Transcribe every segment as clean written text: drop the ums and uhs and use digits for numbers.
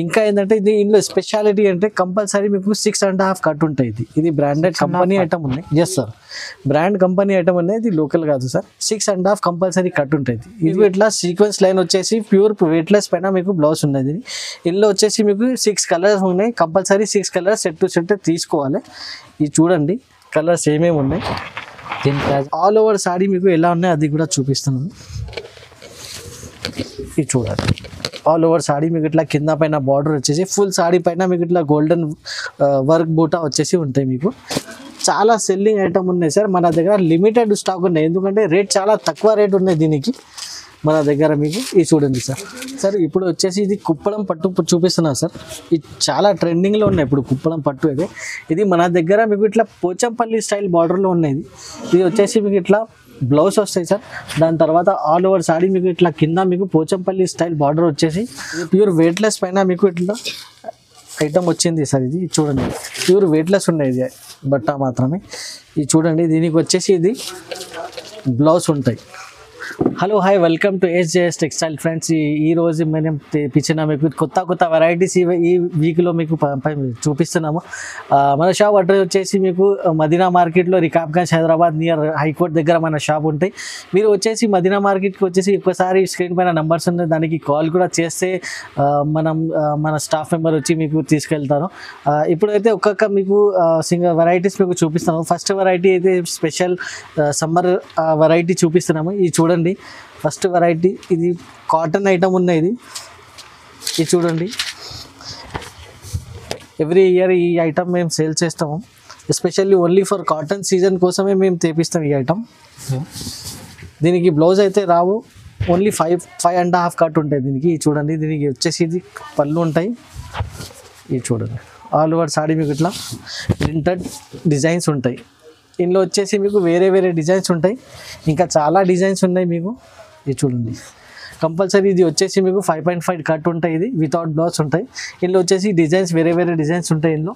ఇంకా ఏంటంటే ఇది ఇందులో స్పెషాలిటీ అంటే కంపల్సరీ మీకు 6.5 కట్ ఉంటాయి. ఇది బ్రాండెడ్ కంపెనీ ఐటమ్ ఉన్నాయి. Yes sir, brand company item ఉన్నాయి. ఇది లోకల్ కాదు సార్. 6.5 కంపల్సరీ కట్ ఉంటుంది. ఇది ఇట్లా సీక్వెన్స్ లైన్ వచ్చేసి ప్యూర్ వెయిట్లెస్ పైన మీకు బ్లౌజ్ ఉన్నది. ఇందులో వచ్చేసి మీకు 6 కలర్స్ ఉన్నాయి. Compulsory 6 colours set to set తీసుకోవాలి. ఇది చూడండి కలర్స్ ఏమేమి ఉన్నాయి. ఆల్ ఓవర్ సాడీ మీకు ఎలా ఉన్నాయి అది కూడా చూపిస్తున్నాను. ఇది చూడండి ఆల్ ఓవర్ సాడీ మీకు ఇట్లా కింద పైన బార్డర్ వచ్చేసి ఫుల్ సాడీ పైన మీకు ఇట్లా గోల్డెన్ వర్క్ బూటా వచ్చేసి ఉంటాయి. మీకు చాలా సెల్లింగ్ ఐటమ్ ఉన్నాయి సార్. మన దగ్గర లిమిటెడ్ స్టాక్ ఉన్నాయి, ఎందుకంటే రేట్ చాలా తక్కువ రేట్ ఉన్నాయి దీనికి మన దగ్గర. మీకు ఇది చూడండి సార్. ఇప్పుడు వచ్చేసి ఇది కుప్పడం పట్టు చూపిస్తున్నా సార్. ఇది చాలా ట్రెండింగ్లో ఉన్నాయి ఇప్పుడు కుప్పడం పట్టు. ఇది మన దగ్గర మీకు ఇట్లా పోచంపల్లి స్టైల్ బార్డర్లో ఉన్నాయి. ఇది వచ్చేసి మీకు ఇట్లా బ్లౌజ్ వస్తాయి సార్. దాని తర్వాత ఆల్ ఓవర్ సాడీ మీకు ఇట్లా కింద మీకు పోచంపల్లి స్టైల్ బార్డర్ వచ్చేసి ప్యూర్ వెయిట్లెస్ పైన మీకు ఇట్లా ఐటమ్ వచ్చింది సార్. ఇది చూడండి ప్యూర్ వెయిట్లెస్ ఉన్నాయి ఇది బట్ట మాత్రమే. ఇది చూడండి దీనికి వచ్చేసి ఇది బ్లౌజ్ ఉంటాయి. Hello hi, welcome to SJS textile friends. ఈ రోజు మేము తెప్పించిన మీకు కొత్త వెరైటీస్ ఈ వీక్లో మీకు చూపిస్తున్నాము. మన షాప్ అడ్రస్ వచ్చేసి మీకు మదీనా మార్కెట్లో రికాబ్గంజ్ హైదరాబాద్ నియర్ హైకోర్ట్ దగ్గర మన షాప్ ఉంటాయి. మీరు వచ్చేసి మదీనా మార్కెట్కి వచ్చేసి ఒక్కసారి స్క్రీన్ పైన నెంబర్స్ ఉన్నాయి, దానికి కాల్ కూడా చేస్తే మన స్టాఫ్ మెంబర్ వచ్చి మీకు తీసుకెళ్తారు. ఇప్పుడైతే ఒక్కొక్క మీకు సింగల్ వెరైటీస్ మీకు చూపిస్తున్నాము. ఫస్ట్ వెరైటీ అయితే స్పెషల్ సమ్మర్ వెరైటీ చూపిస్తున్నాము. ఇది చూడండి ఫస్ట్ వెరైటీ. ఇది కాటన్ ఐటమ్ ఉన్నాయి. ఇది చూడండి ఎవ్రీ ఇయర్ ఈ ఐటమ్ మేము సేల్ చేస్తాము. Especially only for cotton season కోసమే మేము తెప్పిస్తాం ఈ ఐటమ్. దీనికి బ్లౌజ్ అయితే రావు, ఓన్లీ 5.5 కట్ ఉంటాయి దీనికి. ఇది చూడండి దీనికి వచ్చేసి ఇది పళ్ళు ఉంటాయి. ఇది చూడండి ఆల్ ఓవర్ సాడీ మీకు ఇట్లా ప్రింటెడ్ డిజైన్స్ ఉంటాయి. ఇందులో వచ్చేసి మీకు వేరే డిజైన్స్ ఉంటాయి, ఇంకా చాలా డిజైన్స్ ఉన్నాయి మీకు. ఇది చూడండి కంపల్సరీ ఇది వచ్చేసి మీకు 5.5 కట్ ఉంటాయి. ఇది వితౌట్ బ్లౌజ్ ఉంటాయి. ఇందులో వచ్చేసి డిజైన్స్ వేరే డిజైన్స్ ఉంటాయి. ఇందులో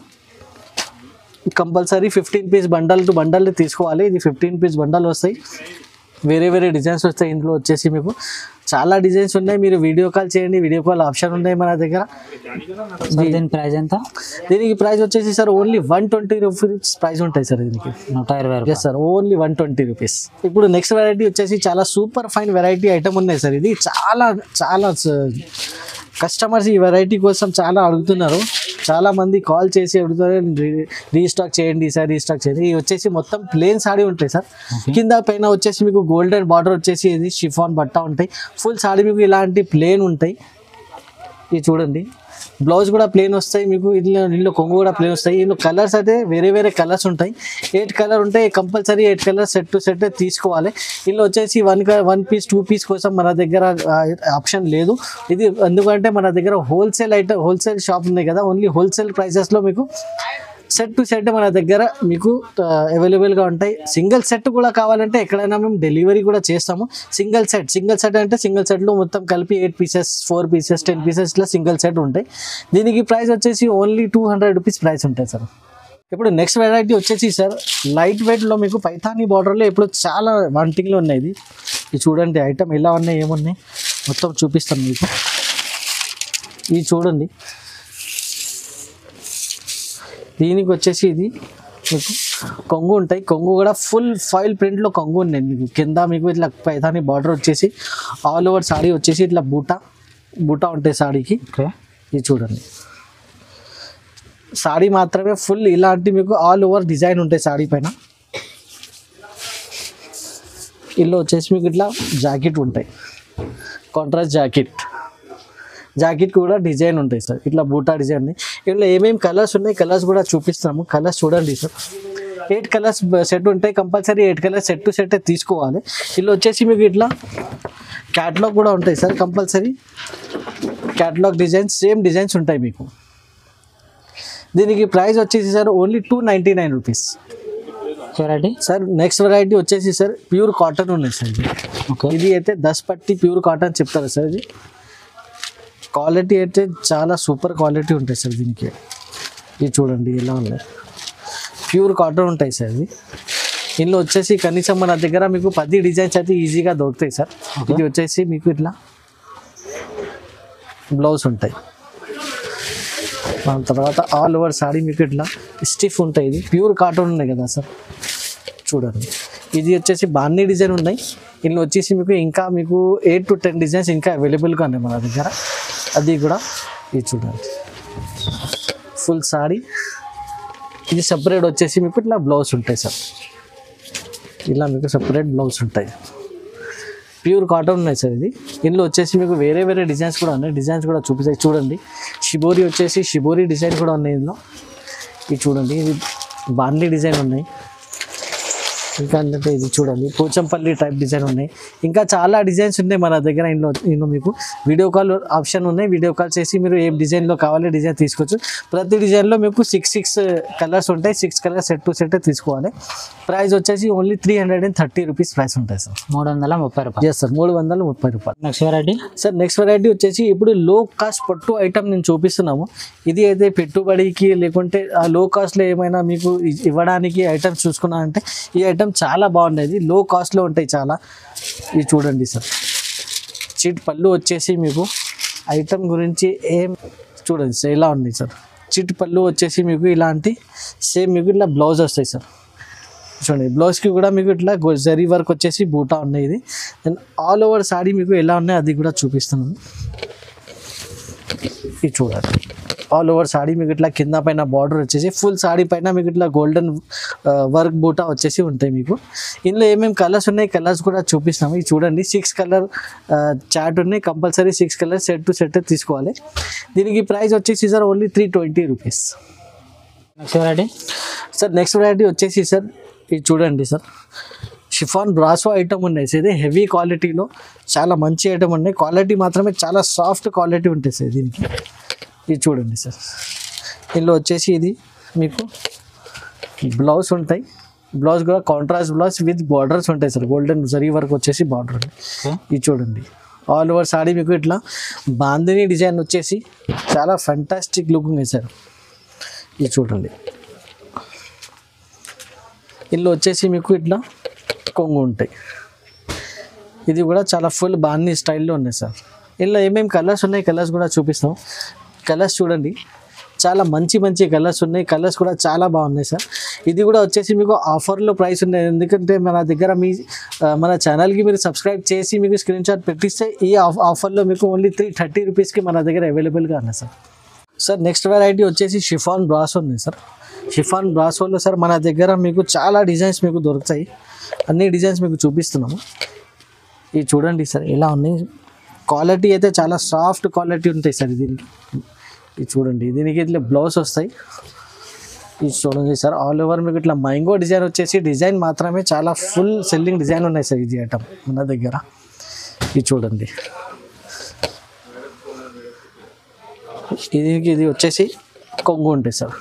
compulsory 15 piece bundle to bundle తీసుకోవాలి. ఇది 15 పీస్ బండల్ వస్తాయి, వేరే డిజైన్స్ వస్తాయి. ఇందులో వచ్చేసి మీకు చాలా డిజైన్స్ ఉన్నాయి. మీరు వీడియో కాల్ చేయండి, వీడియో కాల్ ఆప్షన్ ఉన్నాయి మన దగ్గర. దీని ప్రైస్ ఎంత? దీనికి ప్రైస్ వచ్చేసి సార్ ఓన్లీ 120 రూపీస్ ప్రైస్ ఉంటాయి సార్. దీనికి 120 సార్, ఓన్లీ 120 రూపీస్. ఇప్పుడు నెక్స్ట్ వెరైటీ వచ్చేసి చాలా సూపర్ ఫైన్ వెరైటీ ఐటమ్ ఉన్నాయి సార్. ఇది చాలా కస్టమర్స్ ఈ వెరైటీ కోసం చాలా అడుగుతున్నారు. చాలా మంది కాల్ చేసి అడుగుతారు రీస్టాక్ చేయండి సార్, రీస్టాక్ చేయండి. ఇది వచ్చేసి మొత్తం ప్లేన్ సాడీ ఉంటాయి సార్. కింద పైన వచ్చేసి మీకు గోల్డెన్ బార్డర్ వచ్చేసి ఇది షిఫాన్ బట్ట ఉంటాయి. ఫుల్ సాడీ మీకు ఇలాంటి ప్లేన్ ఉంటాయి. ఇది చూడండి బ్లౌజ్ కూడా ప్లేన్ వస్తాయి మీకు. ఇందులో కొంగు కూడా ప్లేన్ వస్తాయి. ఇందులో కలర్స్ అయితే వేరే కలర్స్ ఉంటాయి. 8 కలర్ ఉంటాయి. Compulsory 8 colours set to set తీసుకోవాలి. ఇందులో వచ్చేసి 1 పీస్ 2 పీస్ కోసం మన దగ్గర ఆప్షన్ లేదు. ఇది ఎందుకంటే మన దగ్గర హోల్సేల్ షాప్ ఉన్నాయి కదా, ఓన్లీ హోల్సేల్ ప్రైసెస్లో మీకు సెట్ టు సెట్ మన దగ్గర మీకు అవైలబుల్గా ఉంటాయి. సింగిల్ సెట్ కూడా కావాలంటే ఎక్కడైనా మేము డెలివరీ కూడా చేస్తాము. సింగిల్ సెట్ అంటే సింగిల్ సెట్లో మొత్తం కలిపి 8 పీసెస్ 4 పీసెస్ 10 పీసెస్ ఇట్లా సింగిల్ సెట్ ఉంటాయి. దీనికి ప్రైస్ వచ్చేసి ఓన్లీ 200 రూపీస్ ప్రైస్ ఉంటాయి సార్. ఇప్పుడు నెక్స్ట్ వెరైటీ వచ్చేసి సార్ లైట్ వెయిట్లో మీకు పైథానీ బార్డర్లో ఇప్పుడు చాలా వాంటింగ్లో ఉన్నాయి. ఇది చూడండి ఐటమ్ ఎలా ఉన్నాయి ఏమున్నాయి మొత్తం చూపిస్తాను మీకు. ఇది చూడండి దీనికి వచ్చేసి ఇది మీకు కొంగు ఉంటాయి. కొంగు కూడా ఫుల్ ఫాయిల్ ప్రింట్లో కొంగు ఉన్నాయి మీకు. కింద మీకు ఇట్లా పైథానీ బార్డర్ వచ్చేసి ఆల్ ఓవర్ సాడీ వచ్చేసి ఇట్లా బూటా ఉంటాయి సాడీకి. ఇది చూడండి సాడీ మాత్రమే ఫుల్ ఇలాంటి మీకు ఆల్ ఓవర్ డిజైన్ ఉంటాయి సాడీ పైన. ఇందులో వచ్చేసి మీకు ఇట్లా జాకెట్ ఉంటాయి, కాంట్రాస్ట్ జాకెట్ కూడా డిజైన్ ఉంటాయి సార్. ఇట్లా బూటా డిజైన్. ఇందులో ఏమేమి కలర్స్ ఉన్నాయి కలర్స్ కూడా చూపిస్తాము. కలర్స్ చూడండి సార్. 8 కలర్స్ సెట్ ఉంటాయి. Compulsory 8 colours set to set తీసుకోవాలి. ఇందులో వచ్చేసి మీకు ఇట్లా క్యాటలాగ్ కూడా ఉంటాయి sir. Compulsory catalogue designs same designs ఉంటాయి మీకు. దీనికి ప్రైస్ వచ్చేసి sir only 299 rupees. Variety sir next variety వచ్చేసి సార్ ప్యూర్ కాటన్ ఉన్నాయి సార్. ఇది అయితే 10 పట్టి ప్యూర్ కాటన్ చెప్తారు సార్. ఇది క్వాలిటీ అయితే చాలా సూపర్ క్వాలిటీ ఉంటాయి సార్ దీనికి. ఇది చూడండి ఎలా ఉన్నాయి ప్యూర్ కాటన్ ఉంటాయి సార్. ఇందులో వచ్చేసి కనీసం మన దగ్గర మీకు 10 డిజైన్స్ అయితే ఈజీగా దొరుకుతాయి సార్. ఇది వచ్చేసి మీకు ఇట్లా బ్లౌజ్ ఉంటాయి. దాని తర్వాత ఆల్ ఓవర్ సారీ మీకు ఇట్లా స్టిఫ్ ఉంటాయి, ఇది ప్యూర్ కాటన్ ఉన్నాయి కదా సార్. చూడండి ఇది వచ్చేసి బాన్నీ డిజైన్ ఉన్నాయి. ఇందులో వచ్చేసి మీకు 8 to 10 డిజైన్స్ ఇంకా అవైలబుల్గా ఉన్నాయి మన దగ్గర. అది కూడా ఇది చూడండి ఫుల్ సారీ. ఇది సపరేట్ వచ్చేసి మీకు ఇట్లా బ్లౌజ్ ఉంటాయి సార్, ఇలా మీకు సపరేట్ బ్లౌజ్ ఉంటాయి. ప్యూర్ కాటన్ ఉన్నాయి సార్ ఇది. ఇందులో వచ్చేసి మీకు వేరే వేరే డిజైన్స్ కూడా ఉన్నాయి, డిజైన్స్ కూడా చూపిస్తాయి. చూడండి షిబోరి వచ్చేసి షిబోరి డిజైన్ కూడా ఉన్నాయి ఇందులో. ఇది చూడండి ఇది బాండ్లీ డిజైన్ ఉన్నాయి. ఇంకా ఏంటంటే ఇది చూడండి పోచంపల్లి టైప్ డిజైన్ ఉన్నాయి. ఇంకా చాలా డిజైన్స్ ఉన్నాయి మన దగ్గర. ఇందులో మీకు వీడియో కాల్ ఆప్షన్ ఉన్నాయి, వీడియో కాల్ చేసి మీరు ఏ డిజైన్లో కావాలి డిజైన్ తీసుకోవచ్చు. ప్రతి డిజైన్లో మీకు 6 కలర్స్ ఉంటాయి, 6 కలర్స్ సెట్ టు సెట్ తీసుకోవాలి. ప్రైస్ వచ్చేసి ఓన్లీ 330 రూపీస్ ప్రైస్ ఉంటాయి సార్. 330 రూపాయలు. ఎస్ సార్ 330 రూపాయలు. Next variety sir next variety వచ్చేసి ఇప్పుడు లో కాస్ట్ పట్టు ఐటమ్ నేను చూపిస్తున్నాము. ఇది అయితే పెట్టుబడికి లేకుంటే ఆ లో కాస్ట్లో ఏమైనా మీకు ఇవ్వడానికి ఐటమ్స్ చూసుకున్నా అంటే ఈ ఐటమ్ చాలా బాగుండేది, లో కాస్ట్లో ఉంటాయి చాలా. ఇది చూడండి సార్ చిట్ పళ్ళు వచ్చేసి మీకు ఐటమ్ గురించి ఏం చూడండి సార్ ఇలా ఉంది సార్. చిట్ పళ్ళు వచ్చేసి మీకు ఇలాంటి సేమ్ మీకు ఇట్లా బ్లౌజ్ వస్తాయి సార్. చూడండి బ్లౌజ్కి కూడా మీకు ఇట్లా జరీ వర్క్ వచ్చేసి బూటా ఉన్నాయి. ఇది అండ్ ఆల్ ఓవర్ సారీ మీకు ఎలా ఉన్నాయి అది కూడా చూపిస్తున్నాను. ఇది చూడండి ఆల్ ఓవర్ సారీ మీకు ఇట్లా కింద పైన బార్డర్ వచ్చేసి ఫుల్ సారీ పైన మీకు ఇట్లా గోల్డెన్ వర్క్ బూటా వచ్చేసి ఉంటాయి మీకు. ఇందులో ఏమేమి కలర్స్ ఉన్నాయి కలర్స్ కూడా చూపిస్తాము. ఇది చూడండి 6 కలర్ చార్ట్ ఉన్నాయి, compulsory 6 colour set to set తీసుకోవాలి. దీనికి ప్రైస్ వచ్చేసి sir only 320 rupees. Next variety sir next variety వచ్చేసి సార్ ఇది చూడండి సార్ షిఫాన్ బ్రాసో ఐటమ్ ఉన్నాయి సార్. ఇది హెవీ క్వాలిటీలో చాలా మంచి ఐటమ్ ఉన్నాయి, క్వాలిటీ మాత్రమే చాలా సాఫ్ట్ క్వాలిటీ ఉంటుంది సార్ దీనికి. ఇది చూడండి సార్ ఇందులో వచ్చేసి ఇది మీకు బ్లౌజ్ ఉంటాయి, బ్లౌజ్ కూడా కాంట్రాస్ట్ బ్లౌజ్ విత్ బార్డర్స్ ఉంటాయి సార్, గోల్డెన్ జరీ వర్క్ వచ్చేసి బార్డర్ ఉంది. ఇది చూడండి ఆల్ ఓవర్ సారీ మీకు ఇట్లా బాందిని డిజైన్ వచ్చేసి చాలా ఫంటాస్టిక్ లుక్ ఉంది సార్. ఇది చూడండి ఇందులో వచ్చేసి మీకు ఇట్లా కొంగు ఉంటాయి, ఇది కూడా చాలా ఫుల్ బాన్నీ స్టైల్లో ఉన్నాయి సార్. ఇందులో ఏమేమి కలర్స్ ఉన్నాయి కలర్స్ కూడా చూపిస్తాం. కలర్స్ చూడండి చాలా మంచి మంచి కలర్స్ ఉన్నాయి, కలర్స్ కూడా చాలా బాగున్నాయి సార్. ఇది కూడా వచ్చేసి మీకు ఆఫర్లో ప్రైస్ ఉన్నాయి, ఎందుకంటే మన దగ్గర మన ఛానల్కి మీరు సబ్స్క్రైబ్ చేసి మీకు స్క్రీన్ షాట్ పెట్టిస్తే ఈ ఆఫర్లో మీకు ఓన్లీ 330 రూపీస్కి మన దగ్గర అవైలబుల్గా ఉన్నాయి సార్. సార్ నెక్స్ట్ వెరైటీ వచ్చేసి షిఫాన్ బ్రాసో ఉన్నాయి సార్. షిఫాన్ బ్రాసోలో సార్ మన దగ్గర మీకు చాలా డిజైన్స్ మీకు దొరుకుతాయి, అన్ని డిజైన్స్ మీకు చూపిస్తున్నాము. ఇది చూడండి సార్ ఎలా ఉన్నాయి, క్వాలిటీ అయితే చాలా సాఫ్ట్ క్వాలిటీ ఉంటాయి సార్ దీనికి. ఇది చూడండి దీనికి ఇట్లా బ్లౌజ్ వస్తాయి. ఇది చూడండి సార్ ఆల్ ఓవర్ మీకు ఇట్లా మ్యాంగో డిజైన్ వచ్చేసి డిజైన్ మాత్రమే చాలా ఫుల్ సెల్లింగ్ డిజైన్ ఉన్నాయి సార్ ఇది ఐటమ్ మన దగ్గర. ఇది చూడండి ఇది వచ్చేసి కొంగు ఉంటాయి సార్,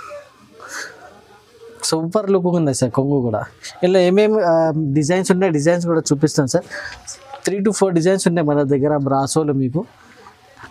సూపర్ లుక్ ఉంది సార్ కొంగు కూడా. ఇలా ఏమేమి డిజైన్స్ ఉన్నాయి డిజైన్స్ కూడా చూపిస్తాను సార్. 3 to 4 డిజైన్స్ ఉన్నాయి మన దగ్గర బ్రాసోలో. మీకు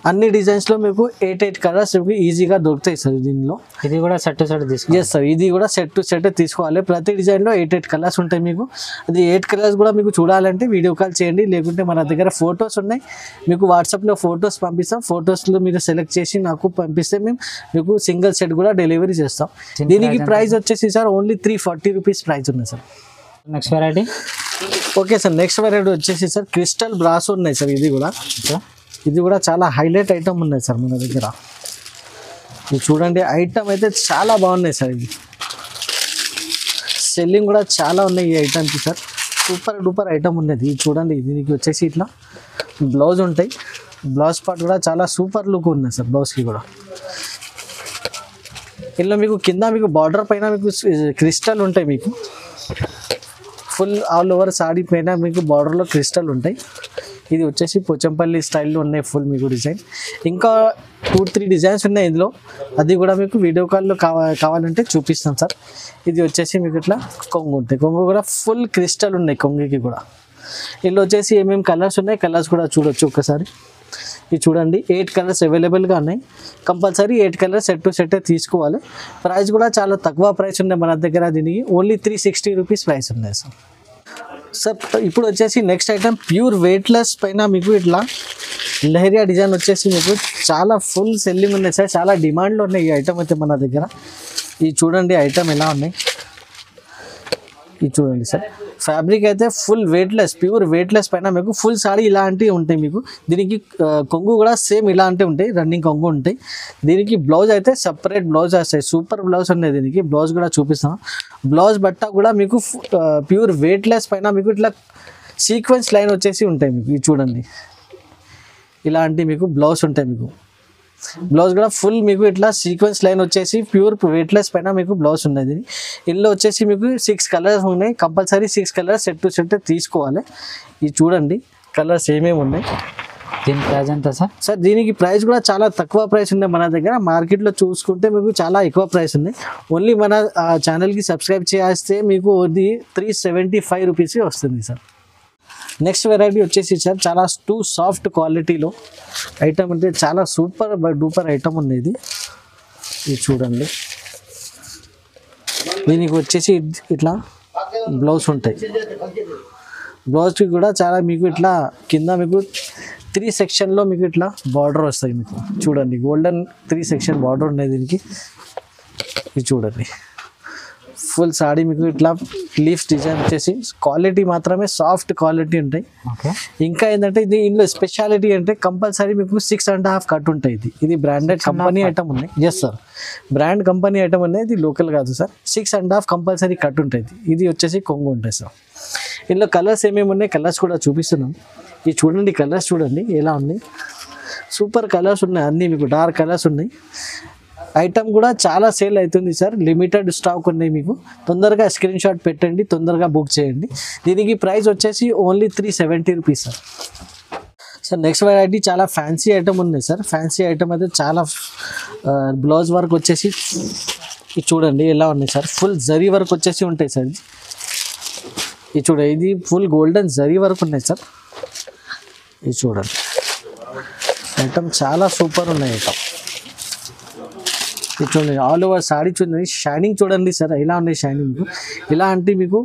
అన్ని డిజైన్స్లో మీకు 8 కలర్స్ మీకు ఈజీగా దొరుకుతాయి సార్ దీనిలో. ఇది కూడా సెట్ టు సెట్ తీసుకోవాలి. ఎస్ సార్ ఇది కూడా సెట్ టు సెట్ తీసుకోవాలి. ప్రతి డిజైన్లో 8 కలర్స్ ఉంటాయి మీకు. అది 8 కలర్స్ కూడా మీకు చూడాలంటే వీడియో కాల్ చేయండి, లేకుంటే మన దగ్గర ఫొటోస్ ఉన్నాయి మీకు వాట్సాప్లో ఫొటోస్ పంపిస్తాం. ఫొటోస్లో మీరు సెలెక్ట్ చేసి నాకు పంపిస్తే మేము మీకు సింగిల్ సెట్ కూడా డెలివరీ చేస్తాం. దీనికి ప్రైస్ వచ్చేసి సార్ ఓన్లీ 340 రూపీస్ ప్రైస్ ఉంది sir. Next variety okay sir next variety వచ్చేసి సార్ క్రిస్టల్ బ్రాసో ఉన్నాయి సార్. ఇది కూడా చాలా హైలైట్ ఐటమ్ ఉన్నాయి సార్ మన దగ్గర. ఇది చూడండి ఐటమ్ అయితే చాలా బాగున్నాయి సార్. ఇది సెల్లింగ్ కూడా చాలా ఉన్నాయి ఈ ఐటమ్కి సార్, సూపర్ డూపర్ ఐటమ్ ఉన్నది. ఇది చూడండి దీనికి వచ్చేసి ఇట్లా బ్లౌజ్ ఉంటాయి, బ్లౌజ్ పార్ట్ కూడా చాలా సూపర్ లుక్ ఉన్నాయి సార్ బ్లౌజ్కి కూడా. ఇందులో మీకు కింద మీకు బార్డర్ పైన మీకు క్రిస్టల్ ఉంటాయి, మీకు ఫుల్ ఆల్ ఓవర్ సాడీ పైన మీకు బార్డర్లో క్రిస్టల్ ఉంటాయి. ఇది వచ్చేసి పోచంపల్లి స్టైల్లో ఉన్నాయి ఫుల్ మీకు డిజైన్. ఇంకా 2-3 డిజైన్స్ ఉన్నాయి ఇందులో, అది కూడా మీకు వీడియో కాల్లో కావాలంటే చూపిస్తాం సార్. ఇది వచ్చేసి మీకు ఇట్లా కొంగు ఉంటాయి, కొంగు కూడా ఫుల్ క్రిస్టల్ ఉన్నాయి కొంగుకి కూడా. ఇందులో వచ్చేసి ఏమేమి కలర్స్ ఉన్నాయి కలర్స్ కూడా చూడొచ్చు ఒకసారి. ఇది చూడండి 8 కలర్స్ అవైలబుల్గా ఉన్నాయి, compulsory 8 colours set to set తీసుకోవాలి. ప్రైస్ కూడా చాలా తక్కువ ప్రైస్ ఉన్నాయి మన దగ్గర, దీనికి ఓన్లీ 360 రూపీస్ ప్రైస్ ఉన్నాయి సార్. సార్ ఇప్పుడు వచ్చేసి నెక్స్ట్ ఐటమ్ ప్యూర్ వెయిట్లెస్ పైన మీకు ఇట్లా లహరియా డిజైన్ వచ్చేసి మీకు చాలా ఫుల్ సెల్లింగ్ ఉన్నాయి సార్, చాలా డిమాండ్లో ఉన్నాయి ఈ ఐటమ్ అయితే మన దగ్గర. ఇది చూడండి ఐటమ్ ఎలా ఉన్నాయి, ఇది చూడండి సార్. ఫ్యాబ్రిక్ అయితే ఫుల్ వెయిట్లెస్, ప్యూర్ వెయిట్లెస్ పైన మీకు ఫుల్ సాడీ ఇలాంటివి ఉంటాయి మీకు. దీనికి కొంగు కూడా సేమ్ ఇలాంటివి ఉంటాయి, రన్నింగ్ కొంగు ఉంటాయి. దీనికి బ్లౌజ్ అయితే సపరేట్ బ్లౌజ్ వస్తాయి, సూపర్ బ్లౌజ్ ఉన్నాయి. దీనికి బ్లౌజ్ కూడా చూపిస్తాం. బ్లౌజ్ బట్ట కూడా మీకు ప్యూర్ వెయిట్లెస్ పైన మీకు ఇట్లా సీక్వెన్స్ లైన్ వచ్చేసి ఉంటాయి మీకు. ఇది చూడండి ఇలాంటి మీకు బ్లౌజ్ ఉంటాయి మీకు. బ్లౌజ్ కూడా ఫుల్ మీకు ఇట్లా సీక్వెన్స్ లైన్ వచ్చేసి ప్యూర్ వెయిట్లెస్ పైన మీకు బ్లౌజ్ ఉన్నది. ఇందులో వచ్చేసి మీకు 6 కలర్స్ ఉన్నాయి, compulsory 6 colours set to set తీసుకోవాలి. ఇది చూడండి కలర్స్ ఏమేమి ఉన్నాయి. దీని ప్రైస్ ఎంత సార్? సార్ దీనికి ప్రైస్ కూడా చాలా తక్కువ ప్రైస్ ఉంది మన దగ్గర. మార్కెట్లో చూసుకుంటే మీకు చాలా ఎక్కువ ప్రైస్ ఉంది. ఓన్లీ మన ఛానల్కి సబ్స్క్రైబ్ చేస్తే మీకు ఇది 375 రూపీస్ వస్తుంది సార్. నెక్స్ట్ వెరైటీ వచ్చేసి సార్ చాలా సాఫ్ట్ క్వాలిటీలో ఐటమ్ అంటే చాలా సూపర్ డూపర్ ఐటమ్ ఉంది ఇది. ఇది చూడండి దీనికి వచ్చేసి ఇట్లా బ్లౌజ్ ఉంటాయి. బ్లౌజ్కి కూడా చాలా మీకు ఇట్లా కింద మీకు 3 సెక్షన్లో మీకు ఇట్లా బార్డర్ వస్తాయి మీకు. చూడండి గోల్డెన్ 3 సెక్షన్ బార్డర్ ఉన్నాయి దీనికి. ఇది చూడండి ఫుల్ సాడీ మీకు ఇట్లా లీఫ్ డిజైన్ వచ్చేసి క్వాలిటీ మాత్రమే సాఫ్ట్ క్వాలిటీ ఉంటాయి. ఇంకా ఏంటంటే ఇది ఇందులో స్పెషాలిటీ అంటే కంపల్సరీ మీకు 6.5 కట్ ఉంటాయి. ఇది బ్రాండెడ్ కంపెనీ ఐటమ్ ఉన్నాయి. Yes sir, brand company item ఉన్నాయి, ఇది లోకల్ కాదు సార్. 6.5 కంపల్సరీ కట్ ఉంటుంది. ఇది వచ్చేసి కొంగు ఉంటాయి సార్. ఇందులో కలర్స్ ఏమేమి ఉన్నాయి కలర్స్ కూడా చూపిస్తున్నాం. ఇది చూడండి కలర్స్ చూడండి ఎలా ఉన్నాయి, సూపర్ కలర్స్ ఉన్నాయి అన్నీ మీకు, డార్క్ కలర్స్ ఉన్నాయి. ఐటమ్ కూడా చాలా సేల్ అవుతుంది సార్, లిమిటెడ్ స్టాక్ ఉన్నాయి మీకు. తొందరగా స్క్రీన్ షాట్ పెట్టండి, తొందరగా బుక్ చేయండి. దీనికి ప్రైస్ వచ్చేసి only 370 rupees sir. Sir next variety చాలా ఫ్యాన్సీ ఐటమ్ ఉన్నాయి సార్. ఫ్యాన్సీ ఐటమ్ అయితే చాలా బ్లౌజ్ వర్క్ వచ్చేసి ఇది చూడండి ఎలా ఉన్నాయి సార్. ఫుల్ జరీ వర్క్ వచ్చేసి ఉంటాయి సార్. ఇది చూడండి ఇది ఫుల్ గోల్డెన్ జరీ వర్క్ ఉన్నాయి సార్. ఇది చూడండి ఐటమ్ చాలా సూపర్ ఉన్నాయి ఐటమ్. ఇది చూడండి ఆల్ ఓవర్ సాడీ చూడండి, షైనింగ్ చూడండి సార్ ఎలా ఉన్నాయి షైనింగ్. ఇలాంటి మీకు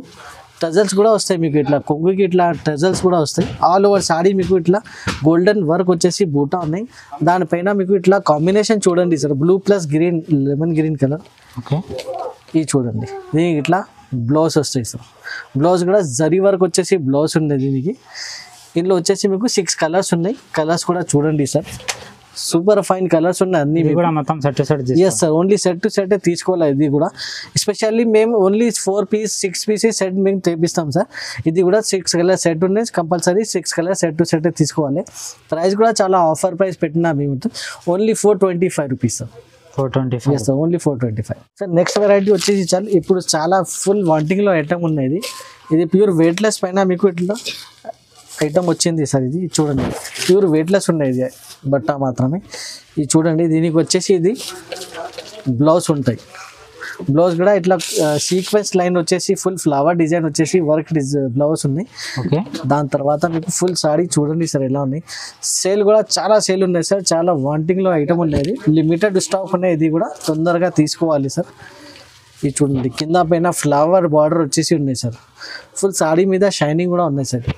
టజల్స్ కూడా వస్తాయి మీకు, ఇట్లా కొంగుకి ఇట్లా టజల్స్ కూడా వస్తాయి. ఆల్ ఓవర్ సాడీ మీకు ఇట్లా గోల్డెన్ వర్క్ వచ్చేసి బూటా ఉన్నాయి. దానిపైన మీకు ఇట్లా కాంబినేషన్ చూడండి sir, blue plus green, lemon green colour. Okay ఇది చూడండి దీనికి ఇట్లా బ్లౌజ్ వస్తాయి సార్. బ్లౌజ్ కూడా జరీ వర్క్ వచ్చేసి బ్లౌజ్ ఉంది దీనికి. ఇందులో వచ్చేసి మీకు 6 కలర్స్ ఉన్నాయి. కలర్స్ కూడా చూడండి సార్, సూపర్ ఫైన్ కలర్స్ ఉన్నాయి అన్ని కూడా మొత్తం set set. Yes sir, only set to set తీసుకోవాలి. ఇది కూడా ఎస్పెషల్లీ మేము ఓన్లీ 4 పీస్ 6 పీసెస్ సెట్ మేము తెప్పిస్తాం సార్. ఇది కూడా 6 కలర్ సెట్ ఉన్నాయి, compulsory 6 colour set to set తీసుకోవాలి. ప్రైస్ కూడా చాలా ఆఫర్ ప్రైస్ పెట్టినా మేము only 425 rupees sir. 425 sir only 425 sir. Next variety వచ్చేసి చాలు ఇప్పుడు చాలా ఫుల్ వాంటింగ్లో ఐటమ్ ఉన్నాయి. ఇది ప్యూర్ వెయిట్లెస్ పైన మీకు ఇట్లా ఐటమ్ వచ్చింది సార్. ఇది చూడండి ప్యూర్ వెయిట్లెస్ ఉన్నాయి ఇది బట్ట మాత్రమే. ఇది చూడండి దీనికి వచ్చేసి ఇది బ్లౌజ్ ఉంటాయి. బ్లౌజ్ కూడా ఇట్లా సీక్వెన్స్ లైన్ వచ్చేసి ఫుల్ ఫ్లవర్ డిజైన్ వచ్చేసి వర్క్ బ్లౌజ్ ఉన్నాయి. ఓకే దాని తర్వాత మీకు ఫుల్ సాడీ చూడండి సార్ ఎలా ఉన్నాయి. సేల్ కూడా చాలా సేల్ ఉన్నాయి సార్, చాలా వాంటింగ్లో ఐటమ్ ఉన్నాయి. లిమిటెడ్ స్టాక్ ఉన్నాయి, ఇది కూడా తొందరగా తీసుకోవాలి సార్. ఇది చూడండి కింద పైన ఫ్లవర్ బార్డర్ వచ్చేసి ఉన్నాయి సార్. ఫుల్ సాడీ మీద షైనింగ్ కూడా ఉన్నాయి సార్.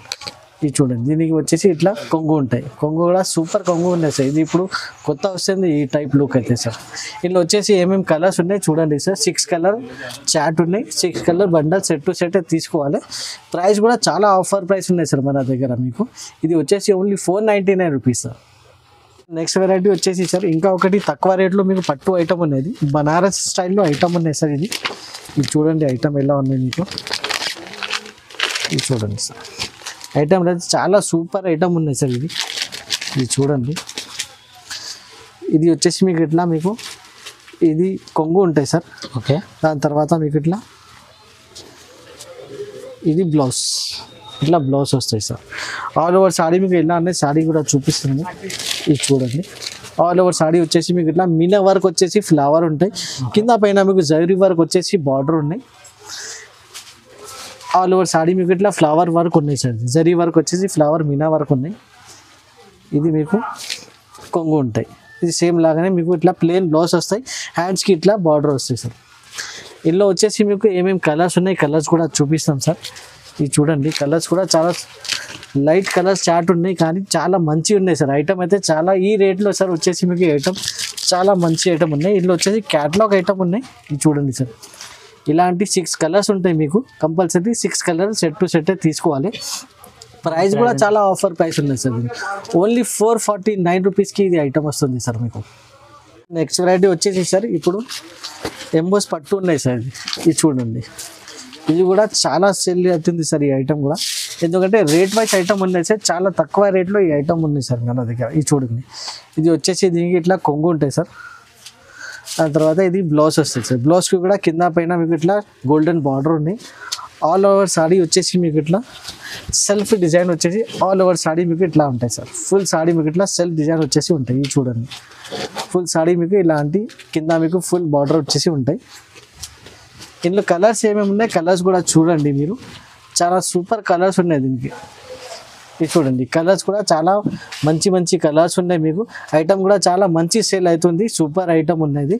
ఇది చూడండి దీనికి వచ్చేసి ఇట్లా కొంగు ఉంటాయి. కొంగు కూడా సూపర్ కొంగు ఉన్నాయి సార్. ఇది ఇప్పుడు కొత్త వస్తుంది ఈ టైప్ లుక్ అయితే సార్. ఇందులో వచ్చేసి ఏమేమి కలర్స్ ఉన్నాయి చూడండి సార్. 6 కలర్ చాట్ ఉన్నాయి, 6 colour bundle set to set తీసుకోవాలి. ప్రైస్ కూడా చాలా ఆఫర్ ప్రైస్ ఉన్నాయి సార్ మన దగ్గర మీకు. ఇది వచ్చేసి only 499 rupees sir. Next variety వచ్చేసి సార్ ఇంకా ఒకటి తక్కువ రేట్లో మీకు పట్టు ఐటమ్ ఉన్నది, బనారస్ స్టైల్లో ఐటమ్ ఉన్నాయి సార్. ఇది చూడండి ఐటమ్ ఎలా ఉన్నాయి మీకు. ఇది చూడండి సార్ ఐటమ్ అయితే చాలా సూపర్ ఐటమ్ ఉన్నాయి సార్. ఇది చూడండి ఇది వచ్చేసి మీకు ఇట్లా మీకు ఇది కొంగు ఉంటాయి సార్. ఓకే దాని తర్వాత మీకు ఇట్లా ఇది బ్లౌజ్, ఇట్లా బ్లౌజ్ వస్తాయి సార్. ఆల్ ఓవర్ సాడీ మీకు ఎలా ఉన్నాయి సాడీ కూడా చూపిస్తుంది. ఇది చూడండి ఆల్ ఓవర్ సాడీ వచ్చేసి మీకు ఇట్లా మీనా వర్క్ వచ్చేసి ఫ్లవర్ ఉంటాయి. కింద పైన మీకు జరీ వర్క్ వచ్చేసి బార్డర్ ఉన్నాయి. ఆల్ ఓవర్ సాడీ మీకు ఇట్లా ఫ్లవర్ వర్క్ ఉన్నాయి సార్. జరీ వర్క్ వచ్చేసి ఫ్లవర్ మీనా వర్క్ ఉన్నాయి. ఇది మీకు కొంగు ఉంటాయి. ఇది సేమ్ లాగానే మీకు ఇట్లా ప్లెయిన్ బ్లౌజ్ వస్తాయి, హ్యాండ్స్కి ఇట్లా బార్డర్ వస్తాయి సార్. ఇందులో వచ్చేసి మీకు ఏమేమి కలర్స్ ఉన్నాయి కలర్స్ కూడా చూపిస్తాం సార్. ఇది చూడండి కలర్స్ కూడా చాలా లైట్ కలర్స్ చాట్ ఉన్నాయి, కానీ చాలా మంచిగా ఉన్నాయి సార్. ఐటమ్ అయితే చాలా ఈ రేట్లో సార్ వచ్చేసి మీకు ఐటమ్ చాలా మంచి ఐటమ్ ఉన్నాయి. ఇందులో వచ్చేసి క్యాటలాగ్ ఐటమ్ ఉన్నాయి. ఇది చూడండి సార్, ఇలాంటి 6 కలర్స్ ఉంటాయి మీకు. Compulsory 6 colour set to set తీసుకోవాలి. ప్రైస్ కూడా చాలా ఆఫర్ ప్రైస్ ఉన్నాయి సార్. ఓన్లీ 449 రూపీస్కి ఇది ఐటమ్ వస్తుంది సార్ మీకు. నెక్స్ట్ వెరైటీ వచ్చేసి సార్ ఇప్పుడు ఎంబోస్ పట్టు ఉన్నాయి సార్. ఇది చూడండి, ఇది కూడా చాలా సెల్ అవుతుంది సార్ ఈ ఐటమ్ కూడా. ఎందుకంటే రేట్ వైజ్ ఐటమ్ ఉన్నాయి సార్, చాలా తక్కువ రేట్లో ఈ ఐటమ్ ఉన్నాయి సార్ మన దగ్గర. ఇది చూడండి, ఇది వచ్చేసి దీనికి ఇట్లా కొంగు ఉంటాయి సార్. దాని తర్వాత ఇది బ్లౌజ్ వస్తుంది సార్. బ్లౌజ్కి కూడా కింద పైన మీకు ఇట్లా గోల్డెన్ బార్డర్ ఉంది. ఆల్ ఓవర్ సాడీ వచ్చేసి మీకు ఇట్లా సెల్ఫ్ డిజైన్ వచ్చేసి ఆల్ ఓవర్ సాడీ మీకు ఇట్లా ఉంటాయి సార్. ఫుల్ సాడీ మీకు ఇట్లా సెల్ఫ్ డిజైన్ వచ్చేసి ఉంటాయి. ఇది చూడండి, ఫుల్ సాడీ మీకు ఇలాంటి కింద మీకు ఫుల్ బార్డర్ వచ్చేసి ఉంటాయి. ఇందులో కలర్స్ ఏమేమి ఉన్నాయి, కలర్స్ కూడా చూడండి మీరు. చాలా సూపర్ కలర్స్ ఉన్నాయి దీనికి. ఇది చూడండి, కలర్స్ కూడా చాలా మంచి మంచి కలర్స్ ఉన్నాయి మీకు. ఐటమ్ కూడా చాలా మంచి సేల్ అవుతుంది, సూపర్ ఐటమ్ ఉన్నది.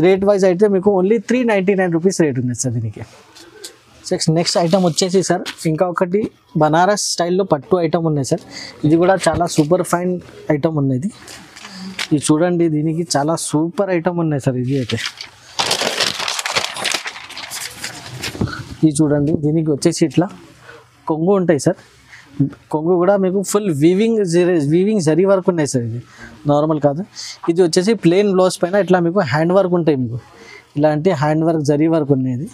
రేట్ వైజ్ అయితే మీకు ఓన్లీ 399 రూపీస్ రేట్ ఉంది సార్ దీనికి. నెక్స్ట్ ఐటమ్ వచ్చేసి సార్ ఇంకా ఒకటి బనారస్ స్టైల్లో పట్టు ఐటమ్ ఉన్నాయి సార్. ఇది కూడా చాలా సూపర్ ఫైన్ ఐటమ్ ఉన్నది. ఇది చూడండి, దీనికి చాలా సూపర్ ఐటమ్ ఉన్నాయి సార్. ఇది అయితే ఇది చూడండి, దీనికి వచ్చేసి ఇట్లా కొంగు ఉంటాయి సార్. కొంగు కూడా మీకు ఫుల్ వీవింగ్ జరీ వర్క్ ఉన్నాయి సార్. ఇది నార్మల్ కాదు. ఇది వచ్చేసి ప్లెయిన్ బ్లౌజ్ పైన ఇట్లా మీకు హ్యాండ్ వర్క్ ఉంటాయి. మీకు ఇలాంటి హ్యాండ్ వర్క్ జరీ వర్క్ ఉన్నది.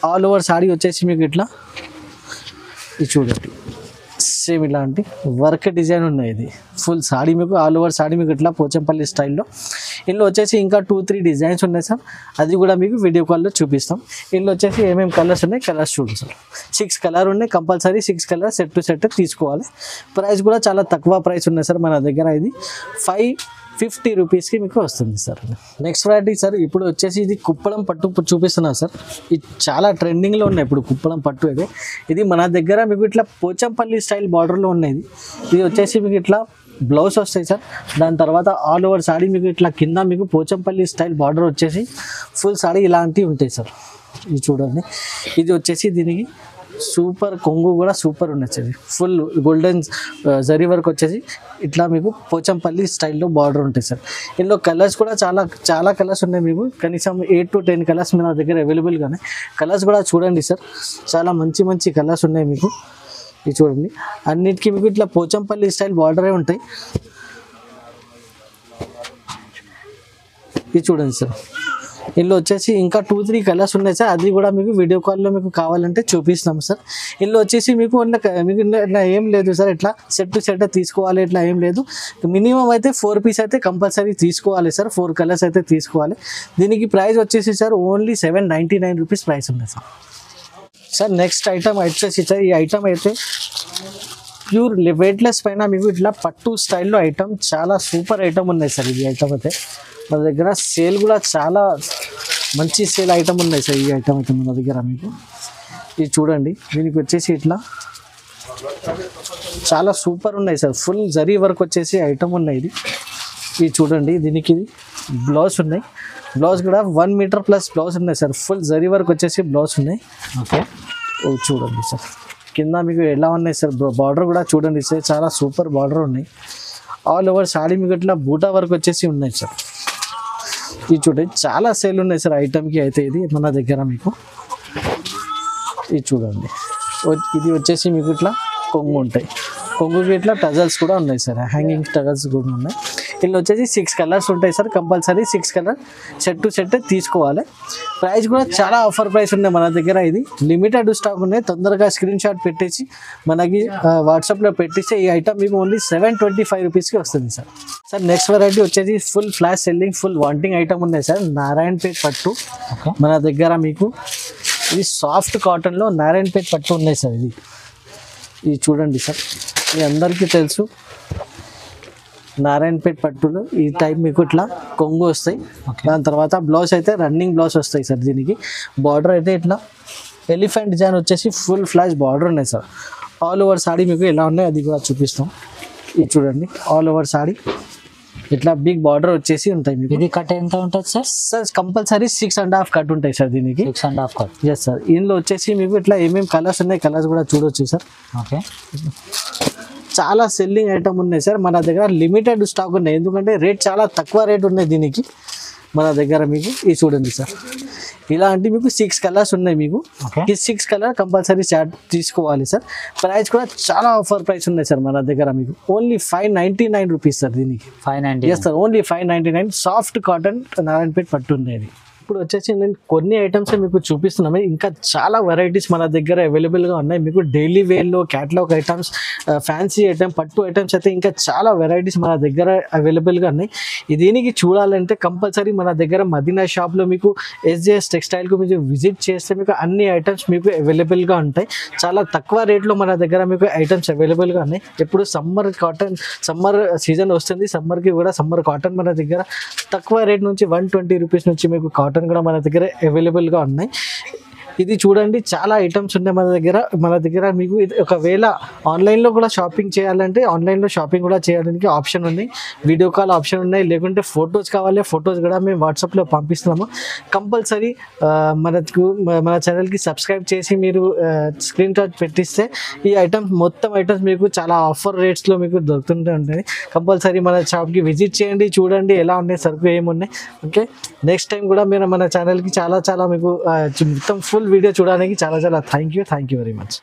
ఆల్ ఓవర్ సాడీ వచ్చేసి మీకు ఇట్లా ఇది చూడండి, సేమ్ ఇలాంటి వర్క్ డిజైన్ ఉన్నాయి. ఇది ఫుల్ సాడీ మీకు ఆల్ ఓవర్ సాడీ మీకు ఇట్లా పోచంపల్లి స్టైల్లో. ఇందులో వచ్చేసి ఇంకా 2-3 డిజైన్స్ ఉన్నాయి సార్. అది కూడా మీకు వీడియో కాల్లో చూపిస్తాం. ఇందులో వచ్చేసి ఏమేమి కలర్స్ ఉన్నాయి, కలర్స్ చూడండి సార్. 6 కలర్ ఉన్నాయి, compulsory 6 colour set to set తీసుకోవాలి. ప్రైస్ కూడా చాలా తక్కువ ప్రైస్ ఉన్నాయి సార్ మన దగ్గర. ఇది 550 రూపీస్కి మీకు వస్తుంది సార్. నెక్స్ట్ వెరైటీ సార్ ఇప్పుడు వచ్చేసి ఇది కుప్పడం పట్టు చూపిస్తున్నాను సార్. ఇది చాలా ట్రెండింగ్లో ఉన్నాయి ఇప్పుడు కుప్పడం పట్టు. అయితే ఇది మన దగ్గర మీకు ఇట్లా పోచంపల్లి స్టైల్ బార్డర్లో ఉన్నది. ఇది వచ్చేసి మీకు ఇట్లా బ్లౌజ్ వస్తాయి సార్. దాని తర్వాత ఆల్ ఓవర్ సాడీ మీకు ఇట్లా కింద మీకు పోచంపల్లి స్టైల్ బార్డర్ వచ్చేసి ఫుల్ సాడీ ఇలాంటివి ఉంటాయి సార్. ఇది చూడండి, ఇది వచ్చేసి దీనికి సూపర్ కొంగు కూడా సూపర్ ఉన్నది sir. Full golden zari work వచ్చేసి ఇట్లా మీకు పోచంపల్లి స్టైల్లో బార్డర్ ఉంటాయి సార్. ఇందులో కలర్స్ కూడా చాలా కలర్స్ ఉన్నాయి మీకు. కనీసం 8 to 10 కలర్స్ మన దగ్గర అవైలబుల్గానే. కలర్స్ కూడా చూడండి సార్, చాలా మంచి కలర్స్ ఉన్నాయి మీకు. ఇది చూడండి, అన్నిటికీ మీకు ఇట్లా పోచంపల్లి స్టైల్ బార్డరే ఉంటాయి. ఇది చూడండి సార్, ఇందులో వచ్చేసి ఇంకా 2-3 కలర్స్ ఉన్నాయి సార్. అది కూడా మీకు వీడియో కాల్లో మీకు కావాలంటే చూపిస్తాం సార్. ఇందులో వచ్చేసి మీకు ఇట్లా ఏం లేదు సార్, ఇట్లా సెట్ టు సెట్ తీసుకోవాలి ఇట్లా ఏం లేదు. మినిమం అయితే 4 పీస్ అయితే కంపల్సరీ తీసుకోవాలి సార్. 4 కలర్స్ అయితే తీసుకోవాలి. దీనికి ప్రైస్ వచ్చేసి సార్ ఓన్లీ 799 రూపీస్ ప్రైస్ ఉంది సార్. సార్ నెక్స్ట్ ఐటమ్ వచ్చేసి సార్ ఈ ఐటమ్ అయితే ప్యూర్ వెయిట్లెస్ పైన మీకు ఇట్లా పట్టు స్టైల్లో ఐటమ్ చాలా సూపర్ ఐటమ్ ఉన్నాయి సార్. ఇది ఐటమ్ అయితే మన దగ్గర సేల్ కూడా చాలా మంచి సేల్ ఐటమ్ ఉన్నాయి సార్. ఈ ఐటమ్ అయితే మన దగ్గర మీకు ఇది చూడండి, దీనికి వచ్చేసి ఇట్లా చాలా సూపర్ ఉన్నాయి సార్. ఫుల్ జరీ వర్క్ వచ్చేసి ఐటమ్ ఉన్నాయి. ఇది చూడండి, దీనికి ఇది బ్లౌజ్ ఉన్నాయి. బ్లౌజ్ కూడా 1 మీటర్ ప్లస్ బ్లౌజ్ ఉన్నాయి సార్. ఫుల్ జరీ వర్క్ వచ్చేసి బ్లౌజ్ ఉన్నాయి. ఓకే, చూడండి సార్ కింద మీకు ఎలా ఉన్నాయి సార్. బార్డర్ కూడా చూడండి సార్, చాలా సూపర్ బార్డర్ ఉన్నాయి. ఆల్ ఓవర్ సాడీ మీకు ఇట్లా బూటా వర్క్ వచ్చేసి ఉన్నాయి సార్. ఇది చూడండి, చాలా సేల్ ఉన్నాయి సార్ ఐటమ్కి అయితే. ఇది మన దగ్గర మీకు ఇది చూడండి, ఇది వచ్చేసి మీకు ఇట్లా కొంగు ఉంటాయి. కొంగుకి ఇట్లా టజల్స్ కూడా ఉన్నాయి సార్, హ్యాంగింగ్ టజల్స్ కూడా ఉన్నాయి. ఇందులో వచ్చేసి 6 కలర్స్ ఉంటాయి sir. Compulsory 6 colour set to set తీసుకోవాలి. ప్రైస్ కూడా చాలా ఆఫర్ ప్రైస్ ఉన్నాయి మన దగ్గర. ఇది లిమిటెడ్ స్టాక్ ఉన్నాయి. తొందరగా స్క్రీన్ షాట్ పెట్టేసి మనకి వాట్సాప్లో పెట్టిస్తే ఈ ఐటమ్ మీకు ఓన్లీ 725 రూపీస్కి వస్తుంది సార్. సార్ నెక్స్ట్ వెరైటీ వచ్చేసి full flash selling full wanting item ఉన్నాయి సార్. నారాయణపేట్ పట్టు మన దగ్గర మీకు. ఇది సాఫ్ట్ కాటన్లో నారాయణపేట్ పట్టు ఉన్నాయి సార్. ఇది చూడండి సార్, ఇది అందరికీ తెలుసు. నారాయణపేట్ పట్టులో ఈ టైప్ మీకు ఇట్లా కొంగు వస్తాయి. దాని తర్వాత బ్లౌజ్ అయితే రన్నింగ్ బ్లౌజ్ వస్తాయి సార్. దీనికి బార్డర్ అయితే ఇట్లా ఎలిఫెంట్ డిజైన్ వచ్చేసి ఫుల్ ఫ్లాష్ బార్డర్ ఉన్నాయి సార్. ఆల్ ఓవర్ సాడీ మీకు ఎలా ఉన్నాయి అది కూడా చూపిస్తాం. ఇది చూడండి, ఆల్ ఓవర్ సాడీ ఇట్లా బిగ్ బార్డర్ వచ్చేసి ఉంటాయి మీకు. ఇది కట్ ఎంత ఉంటుంది సార్? సార్ కంపల్సరీ 6.5 కట్ ఉంటాయి సార్ దీనికి. 6.5 కట్. Yes sir. ఇందులో వచ్చేసి మీకు ఇట్లా ఏమేమి కలర్స్ ఉన్నాయి, కలర్స్ కూడా చూడొచ్చు సార్. ఓకే. చాలా సెల్లింగ్ ఐటమ్ ఉన్నాయి సార్ మన దగ్గర. లిమిటెడ్ స్టాక్ ఉన్నాయి, ఎందుకంటే రేట్ చాలా తక్కువ రేట్ ఉన్నాయి దీనికి మన దగ్గర. మీకు ఇది చూడండి సార్, ఇలాంటి మీకు 6 కలర్స్ ఉన్నాయి మీకు. ఈ 6 కలర్ కంపల్సరీ చార్ట్ తీసుకోవాలి సార్. ప్రైస్ కూడా చాలా ఆఫర్ ప్రైస్ ఉన్నాయి సార్ మన దగ్గర మీకు. ఓన్లీ 599 రూపీస్ సార్ దీనికి. 590. Yes sir, only 599. Soft cotton Narayanpet పట్టు ఉండేది. ఇప్పుడు వచ్చేసి నేను కొన్ని ఐటమ్స్ మీకు చూపిస్తున్నాము. ఇంకా చాలా వెరైటీస్ మన దగ్గర అవైలబుల్గా ఉన్నాయి మీకు. డైలీ వేర్లో క్యాటలాగ్ ఐటమ్స్, ఫ్యాన్సీ ఐటమ్, పట్టు ఐటమ్స్ అయితే ఇంకా చాలా వెరైటీస్ మన దగ్గర అవైలబుల్గా ఉన్నాయి. దీనికి చూడాలంటే కంపల్సరీ మన దగ్గర మదీనా షాప్లో మీకు SJS టెక్స్టైల్కు మీరు విజిట్ చేస్తే మీకు అన్ని ఐటమ్స్ మీకు అవైలబుల్గా ఉంటాయి. చాలా తక్కువ రేట్లో మన దగ్గర మీకు ఐటమ్స్ అవైలబుల్గా ఉన్నాయి. ఇప్పుడు సమ్మర్ సీజన్ వస్తుంది, సమ్మర్కి కూడా సమ్మర్ కాటన్ మన దగ్గర తక్కువ రేట్ నుంచి 120 రూపీస్ నుంచి మీకు కాటన్ కూడా మన దగ్గర అవైలబుల్గా ఉన్నాయి. ఇది చూడండి, చాలా ఐటమ్స్ ఉన్నాయి మన దగ్గర మీకు. ఒకవేళ ఆన్లైన్లో కూడా షాపింగ్ చేయాలంటే ఆన్లైన్లో షాపింగ్ కూడా చేయడానికి ఆప్షన్ ఉంది, వీడియో కాల్ ఆప్షన్ ఉన్నాయి. లేకుంటే ఫొటోస్ కావాలి, ఫొటోస్ కూడా మేము వాట్సాప్లో పంపిస్తున్నాము. కంపల్సరీ మన ఛానల్కి సబ్స్క్రైబ్ చేసి మీరు స్క్రీన్ షాట్ పెట్టిస్తే ఈ ఐటమ్స్ మొత్తం ఐటమ్స్ మీకు చాలా ఆఫర్ రేట్స్లో మీకు దొరుకుతుంటే ఉంటుంది. కంపల్సరీ మన షాప్కి విజిట్ చేయండి, చూడండి ఎలా ఉన్నాయి, సరుకు ఏమున్నాయి. ఓకే, నెక్స్ట్ టైం కూడా మీరు మన ఛానల్కి చాలా మీకు మొత్తం ఫుల్ వీడియో చూడడానికి చాలా థ్యాంక్ యూ వెరీ మచ్.